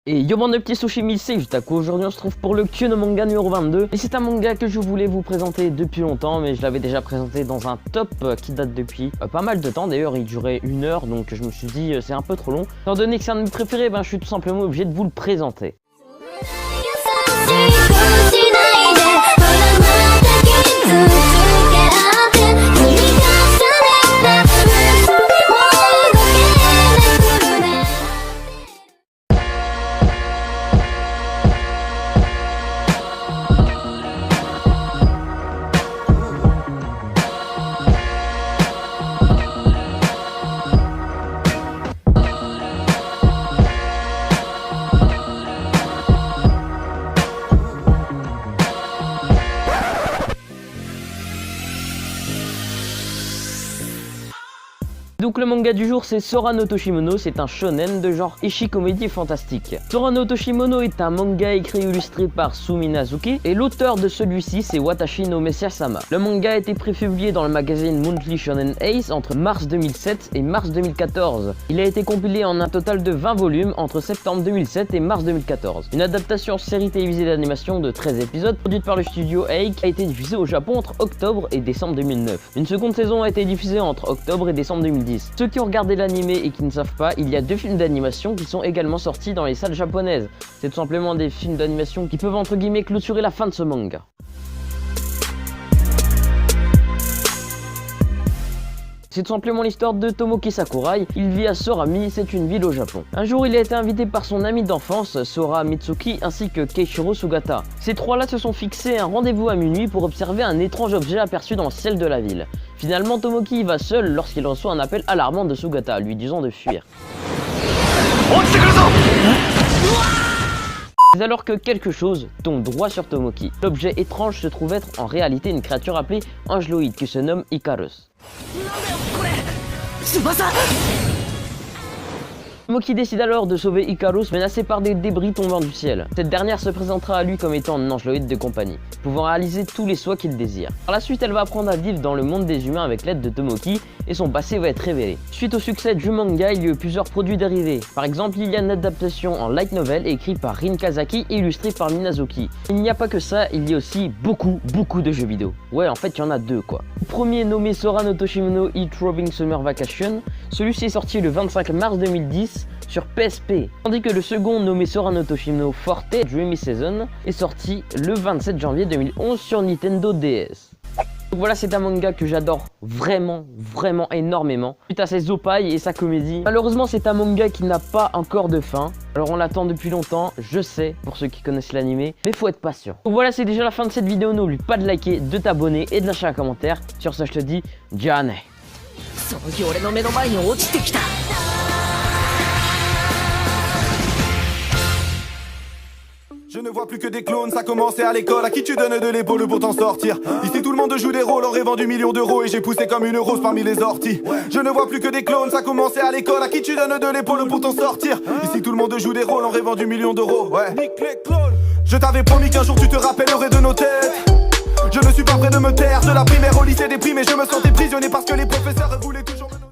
Et yo bande de petits sushimi, c'est Jutako. Aujourd'hui on se trouve pour le Kyuno manga numéro 22. Et c'est un manga que je voulais vous présenter depuis longtemps, mais je l'avais déjà présenté dans un top qui date depuis pas mal de temps. D'ailleurs il durait 1 heure, donc je me suis dit c'est un peu trop long. Étant donné que c'est un de mes préférés, je suis tout simplement obligé de vous le présenter. Donc le manga du jour c'est Sora no Toshimono, c'est un shonen de genre ishi comédie fantastique. Sora no Toshimono est un manga écrit et illustré par Sumi Nazuki et l'auteur de celui-ci c'est Watashi no Messiah-sama. Le manga a été prépublié dans le magazine Monthly Shonen Ace entre mars 2007 et mars 2014. Il a été compilé en un total de 20 volumes entre septembre 2007 et mars 2014. Une adaptation série télévisée d'animation de 13 épisodes produite par le studio Eik a été diffusée au Japon entre octobre et décembre 2009. Une seconde saison a été diffusée entre octobre et décembre 2010. Ceux qui ont regardé l'animé et qui ne savent pas, il y a 2 films d'animation qui sont également sortis dans les salles japonaises. C'est tout simplement des films d'animation qui peuvent entre guillemets clôturer la fin de ce manga. C'est tout simplement l'histoire de Tomoki Sakurai. Il vit à Sorami, c'est une ville au Japon. Un jour, il a été invité par son ami d'enfance, Sora Mitsuki, ainsi que Keishiro Sugata. Ces trois-là se sont fixés un rendez-vous à minuit pour observer un étrange objet aperçu dans le ciel de la ville. Finalement, Tomoki y va seul lorsqu'il reçoit un appel alarmant de Sugata, lui disant de fuir. C'est alors que quelque chose tombe droit sur Tomoki. L'objet étrange se trouve être en réalité une créature appelée Angeloid qui se nomme Icarus. Tomoki décide alors de sauver Icarus menacé par des débris tombant du ciel. Cette dernière se présentera à lui comme étant un angeloïde de compagnie, pouvant réaliser tous les souhaits qu'il désire. Par la suite, elle va apprendre à vivre dans le monde des humains avec l'aide de Tomoki et son passé va être révélé. Suite au succès du manga, il y a eu plusieurs produits dérivés. Par exemple, il y a une adaptation en light novel écrite par Rin Kazaki et illustrée par Minazuki. Il n'y a pas que ça, il y a aussi beaucoup de jeux vidéo. Ouais, en fait, il y en a 2 quoi. Le premier nommé Sora no Toshimono Eat Robing Summer Vacation, celui-ci est sorti le 25 mars 2010 sur PSP, tandis que le second nommé Sora no Toshimono Forte Dreamy Season est sorti le 27 janvier 2011 sur Nintendo DS. Donc voilà, c'est un manga que j'adore vraiment énormément, suite à ses opailles et sa comédie. Malheureusement, c'est un manga qui n'a pas encore de fin. Alors on l'attend depuis longtemps, je sais, pour ceux qui connaissent l'animé, mais faut être patient. Donc voilà, c'est déjà la fin de cette vidéo. N'oublie pas de liker, de t'abonner et de lâcher un commentaire. Sur ce, je te dis, Jane. Je ne vois plus que des clones, ça commençait à l'école. À qui tu donnes de l'épaule pour t'en sortir? Ici tout le monde joue des rôles en rêvant du million d'euros. Et j'ai poussé comme une rose parmi les orties. Je ne vois plus que des clones, ça commençait à l'école. À qui tu donnes de l'épaule pour t'en sortir? Ici tout le monde joue des rôles en rêvant du million d'euros. Ouais. Je t'avais promis qu'un jour tu te rappellerais de nos têtes. Je ne suis pas prêt de me taire. De la primaire au lycée déprimé, je me sentais prisonnier parce que les professeurs voulaient